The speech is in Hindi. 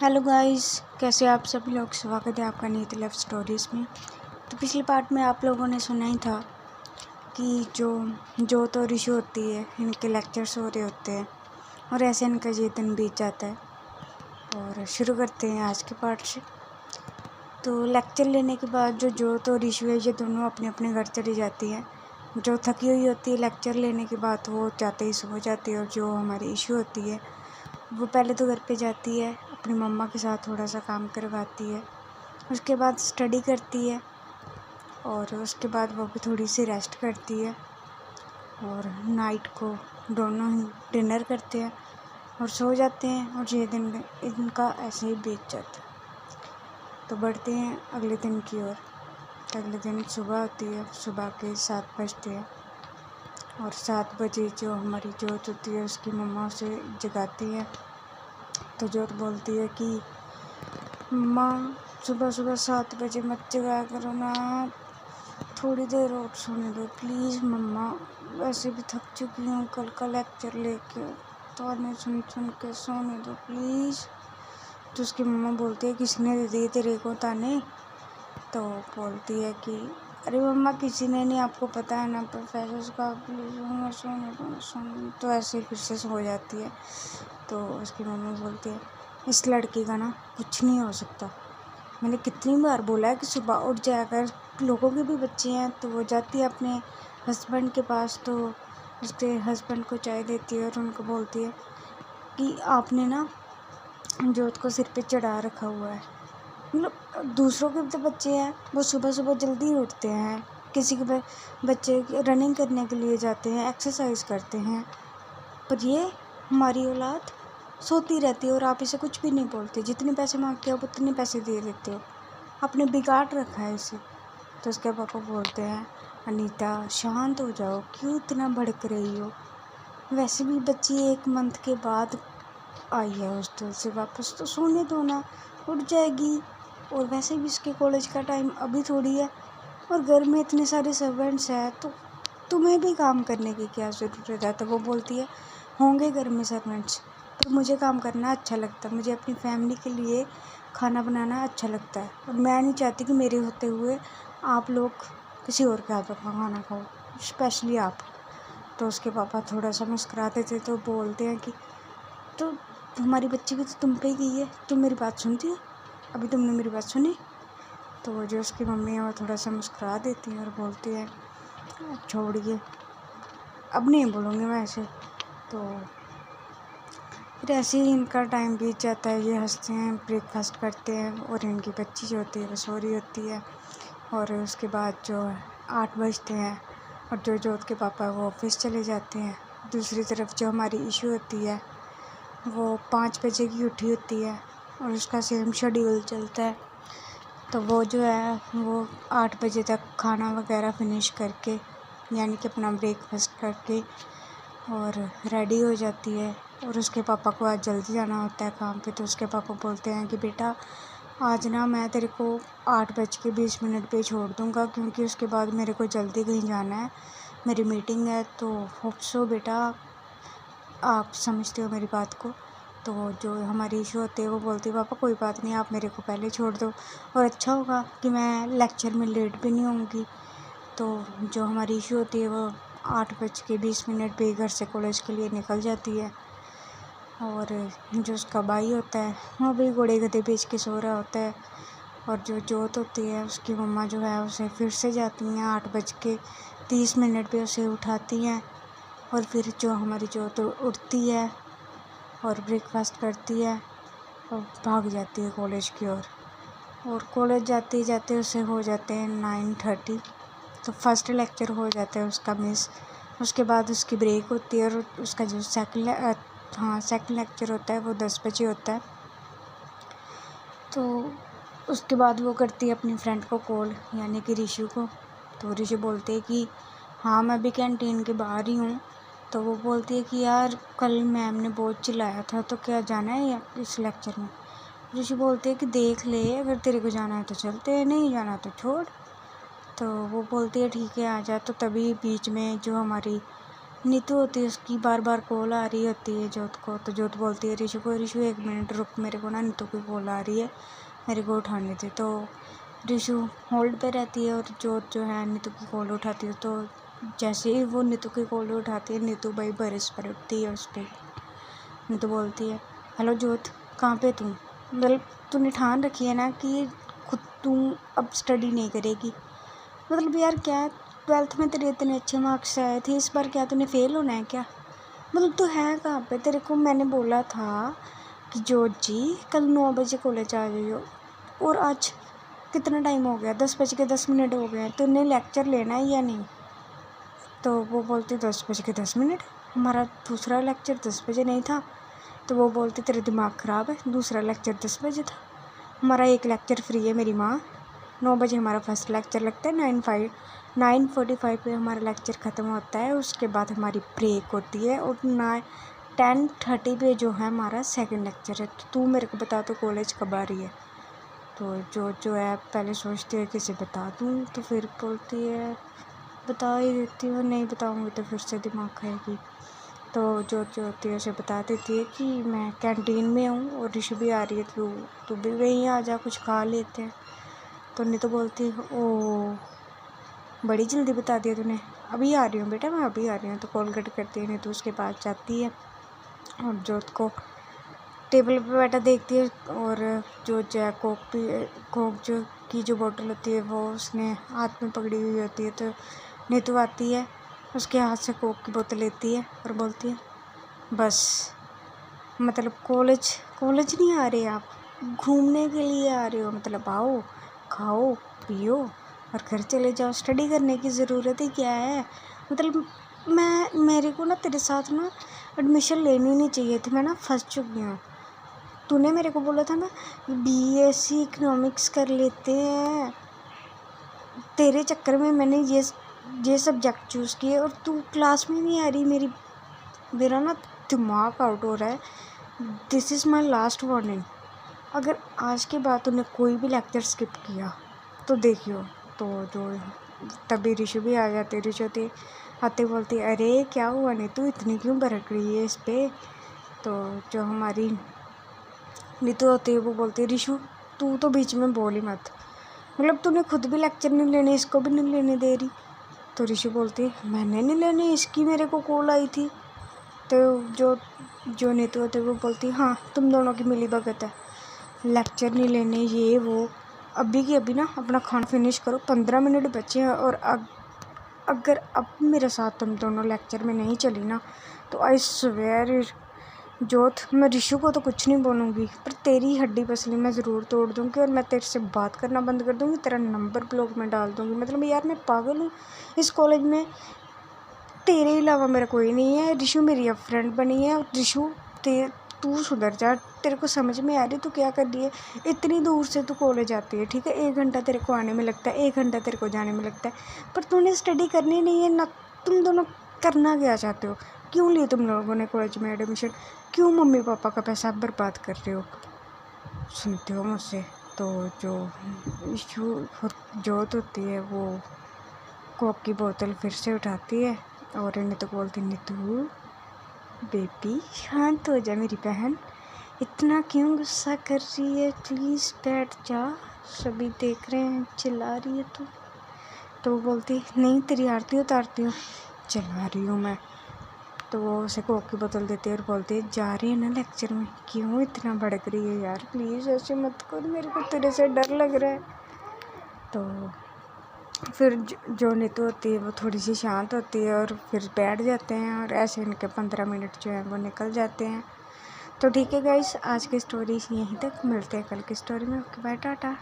हेलो गाइस, कैसे आप सभी लोग। स्वागत है आपका नीति लव स्टोरीज़ में। तो पिछले पार्ट में आप लोगों ने सुना ही था कि जो तो ऋषि होती है, इनके लेक्चर्स हो रहे होते हैं और ऐसे इनका ये दिन बीत जाता है। और शुरू करते हैं आज के पार्ट से। तो लेक्चर लेने के बाद जो तो ऋषि है, ये दोनों अपने अपने घर चली जाती हैं। जो थकी हुई होती है लेक्चर लेने के बाद, वो जाते ही सो जाती है। और जो हमारी इशू होती है, वो पहले तो घर पे जाती है, अपनी मम्मा के साथ थोड़ा सा काम करवाती है, उसके बाद स्टडी करती है और उसके बाद वो भी थोड़ी सी रेस्ट करती है। और नाइट को दोनों ही डिनर करते हैं और सो जाते हैं। और ये दिन इनका ऐसे ही बीत जाता है। तो बढ़ते हैं अगले दिन की ओर। अगले दिन सुबह होती है, सुबह के 7 बजते हैं और 7 बजे जो हमारी जोत होती है, उसकी मम्मा उसे जगाती है। तो जोत बोलती है कि मम्मा, सुबह सुबह 7 बजे मत जगाया करो ना, थोड़ी देर और सोने दो प्लीज़ मम्मा, वैसे भी थक चुकी हूँ कल का लेक्चर लेके, ताने सुन सुन के सोने दो प्लीज़। तो उसकी मम्मा बोलती है किसने दे दिए तेरे को ताने। तो बोलती है कि अरे मम्मा किसी ने नहीं, आपको पता है ना प्रोफेसर का, प्लीज़ मम्मा सोने दो। तो ऐसे फिर से सो जाती है। तो उसकी मम्मा बोलती है इस लड़की का ना कुछ नहीं हो सकता, मैंने कितनी बार बोला है कि सुबह उठ जाया कर। लोगों के भी बच्चे हैं। तो वो जाती है अपने हस्बैंड के पास, तो उसके हस्बैंड को चाय देती है और उनको बोलती है कि आपने ना जोत को सिर पे चढ़ा रखा हुआ है। मतलब दूसरों के तो बच्चे हैं, वो सुबह सुबह जल्दी उठते हैं, किसी के बच्चे रनिंग करने के लिए जाते हैं, एक्सरसाइज करते हैं, पर ये हमारी औलाद सोती रहती है और आप इसे कुछ भी नहीं बोलते। जितने पैसे मांगते हो आप उतने पैसे दे देते हो, आपने बिगाड़ रखा है इसे। तो उसके पापा बोलते हैं अनीता शांत हो जाओ, क्यों इतना भड़क रही हो, वैसे भी बच्ची 1 मंथ के बाद आई है हॉस्टल से वापस, तो सोने दो ना, उठ जाएगी। और वैसे भी इसके कॉलेज का टाइम अभी थोड़ी है और घर में इतने सारे सर्वेंट्स हैं, तो तुम्हें भी काम करने की क्या ज़रूरत है। तो वो बोलती है होंगे घर में सर्वेंट्स, पर मुझे काम करना अच्छा लगता है, मुझे अपनी फैमिली के लिए खाना बनाना अच्छा लगता है और मैं नहीं चाहती कि मेरे होते हुए आप लोग किसी और के हाथों का खाना खाओ, स्पेशली आप। तो उसके पापा थोड़ा सा मुस्कुराते थे तो बोलते हैं कि तो हमारी बच्ची भी तो तुम पे ही गई है, तुम मेरी बात सुनती हो, अभी तुमने मेरी बात सुनी। तो वो जो उसकी मम्मी है वो थोड़ा सा मुस्कुरा देती हैं और बोलती है छोड़िए, अब नहीं बोलूँगी मैं ऐसे। तो फिर ऐसे ही इनका टाइम बीत जाता है, ये हंसते हैं, ब्रेकफास्ट करते हैं और इनकी बच्ची जो होती है वो सो रही होती है। और उसके बाद जो 8 बजते हैं और जो जोत के पापा वो ऑफिस चले जाते हैं। दूसरी तरफ जो हमारी इशू होती है वो 5 बजे की उठी होती है और उसका सेम शेड्यूल चलता है। तो वो जो है वो 8 बजे तक खाना वगैरह फिनिश करके, यानी कि अपना ब्रेकफास्ट करके और रेडी हो जाती है। और उसके पापा को आज जल्दी जाना होता है काम पे। तो उसके पापा बोलते हैं कि बेटा आज ना मैं तेरे को 8:20 पे छोड़ दूँगा, क्योंकि उसके बाद मेरे को जल्दी कहीं जाना है, मेरी मीटिंग है। तो होप सो बेटा आप समझते हो मेरी बात को। तो जो हमारी इशू होती है वो बोलती है पापा कोई बात नहीं, आप मेरे को पहले छोड़ दो और अच्छा होगा कि मैं लेक्चर में लेट भी नहीं होंगी। तो जो हमारी इशू होती है वो 8:20 पे घर से कॉलेज के लिए निकल जाती है। और जो उसका भाई होता है वो भी घोड़े गधे बेच के सो रहा होता है। और जो जोत होती है उसकी मम्मा जो है उसे फिर से जाती हैं 8:30 पे उसे उठाती हैं। और फिर जो हमारी जोत उठती है और ब्रेकफास्ट करती है और भाग जाती है कॉलेज की ओर। और कॉलेज जाते जाते उसे हो जाते हैं 9:30। तो फर्स्ट लेक्चर हो जाता है उसका मिस। उसके बाद उसकी ब्रेक होती है और उसका जो सेकंड लेक्चर होता है वो 10 बजे होता है। तो उसके बाद वो करती है अपनी फ्रेंड को कॉल, यानी कि ऋषि को। तो ऋषि बोलते हैं कि हाँ मैं भी कैंटीन के बाहर ही हूँ। तो वो बोलती है कि यार कल मैम ने बहुत चिल्लाया था, तो क्या जाना है या इस लेक्चर में। ऋषि बोलते हैं कि देख ले, अगर तेरे को जाना है तो चलते, नहीं जाना तो छोड़। तो वो बोलती है ठीक है आ जा। तो तभी बीच में जो हमारी नीतू होती है, उसकी बार बार कॉल आ रही होती है जोत को। तो जोत बोलती है ऋषु को, ऋषु 1 मिनट रुक, मेरे को ना नीतू की कॉल आ रही है, मेरे को उठाने दे। तो ऋषु होल्ड पे रहती है और जोत जो है नीतू की कॉल उठाती है। तो जैसे ही वो नीतू की कॉल उठाती है, नीतू भाई बरस पड़ती है उस पर। नीतू बोलती है, हेलो जोत, कहाँ पे तू? मतलब तूने ठान रखी है ना कि खुद तू अब स्टडी नहीं करेगी? मतलब यार क्या, 12th में तेरे इतने अच्छे मार्क्स आए थे, इस बार क्या तूने फेल होना है क्या? मतलब तू है कहाँ पे? तेरे को मैंने बोला था कि जोत जी कल 9 बजे कॉलेज आ जाइयो, और आज कितना टाइम हो गया? 10:10 हो गए हैं। तूने लेक्चर लेना है या नहीं? तो वो बोलती 10:10, हमारा दूसरा लेक्चर 10 बजे नहीं था। तो वो बोलती तेरा दिमाग ख़राब है, दूसरा लेक्चर 10 बजे था, हमारा एक लेक्चर फ्री है मेरी माँ। 9 बजे हमारा फर्स्ट लेक्चर लगता है, 9:45 पे हमारा लेक्चर ख़त्म होता है। उसके बाद हमारी ब्रेक होती है और 10:30 पे जो है हमारा सेकंड लेक्चर है। तो तू मेरे को बता, तो कॉलेज कब आ रही है? तो जो है पहले सोचती है किसे बता दूँ, तो फिर बोलती है बता ही देती हूँ, नहीं बताऊँगी तो फिर से दिमाग खाएगी। तो जो होती है उसे बता देती है कि मैं कैंटीन में हूँ और ऋषु भी आ रही है, तू भी वहीं आ जा, कुछ खा लेते हैं। तो नहीं तो बोलती है, ओ बड़ी जल्दी बता दिया तूने, अभी आ रही हूँ बेटा, मैं अभी आ रही हूँ। तो कॉल कट करती है, नहीं तो उसके पास जाती है और जोत को टेबल पे बैठा देखती है। और जो है कोक जो बोतल होती है वो उसने हाथ में पकड़ी हुई होती है। तो नीतू आती है, उसके हाथ से कोक की बोतल लेती है और बोलती है, बस मतलब कॉलेज नहीं आ रहे आप, घूमने के लिए आ रहे हो? मतलब आओ, खाओ पियो और घर चले जाओ, स्टडी करने की ज़रूरत ही क्या है? मतलब मेरे को ना तेरे साथ ना एडमिशन लेनी नहीं चाहिए थी, मैं ना फंस चुकी हूँ। तूने मेरे को बोला था ना BSc इकोनॉमिक्स कर लेते हैं, तेरे चक्कर में मैंने ये सब्जेक्ट चूज़ किए और तू क्लास में नहीं आ रही। मेरा ना दिमाग आउट हो रहा है। This is my last warning, अगर आज के बाद तूने कोई भी लेक्चर स्किप किया तो देखियो। तो जो तभी ऋषु भी आ जाते, ऋषु आते बोलती, अरे क्या हुआ, नहीं तू इतनी क्यों भड़क रही है इस पर? तो जो हमारी नीतू होती है वो बोलती है, ऋषु तू तो बीच में बोल ही मत, मतलब तूने खुद भी लेक्चर नहीं लेने, इसको भी नहीं लेने दे रही। तो ऋषु बोलती है, मैंने नहीं लेने, इसकी मेरे को कॉल आई थी। तो जो नीतू होती है वो बोलती है, हाँ तुम दोनों की मिली भगत है, लेक्चर नहीं लेने ये वो, अभी की अभी ना अपना खाना फिनिश करो, 15 मिनट बचे हैं। और अगर अब मेरे साथ तुम दोनों लेक्चर में नहीं चली ना तो आई स्वेयर जोत, मैं ऋषु को तो कुछ नहीं बोलूँगी, पर तेरी हड्डी पसली मैं ज़रूर तोड़ दूँगी और मैं तेरे से बात करना बंद कर दूँगी, तेरा नंबर ब्लॉक में डाल दूँगी। मतलब यार मैं पागल हूँ, इस कॉलेज में तेरे अलावा मेरा कोई नहीं है। ऋषु मेरी अब फ्रेंड बनी है। ऋषु तू सुधर जा, तेरे को समझ में आ रही तू क्या कर रही है? इतनी दूर से तू कॉलेज आती है, ठीक है, 1 घंटा तेरे को आने में लगता है, 1 घंटा तेरे को जाने में लगता है, पर तूने स्टडी करनी नहीं है ना। तुम दोनों करना क्या चाहते हो? क्यों लिए तुम लोगों ने कॉलेज में एडमिशन? क्यों मम्मी पापा का पैसा बर्बाद कर रहे हो? सुनते हो मुझसे? तो जोत होती है वो कोक की बोतल फिर से उठाती है और नीतू को बोलती, नीतू बेबी शांत हो जा मेरी बहन, इतना क्यों गुस्सा कर रही है, प्लीज़ बैठ जा, सभी देख रहे हैं, चिल्ला रही है तू। तो वो बोलती, नहीं तेरी आरती उतारती हूँ, चला रही हूँ मैं। तो वो उसे कोक की बोतल देती है और बोलती है, जा रही है ना लेक्चर में, क्यों इतना भड़क रही है यार, प्लीज़ ऐसे मत कर, मेरे को तेरे से डर लग रहा है। तो फिर जो नीतू होती है वो थोड़ी सी शांत होती है और फिर बैठ जाते हैं और ऐसे इनके 15 मिनट जो है वो निकल जाते हैं। तो ठीक है गाइस, आज की स्टोरी यहीं तक, मिलते हैं कल की स्टोरी में। Okay bye, Tata.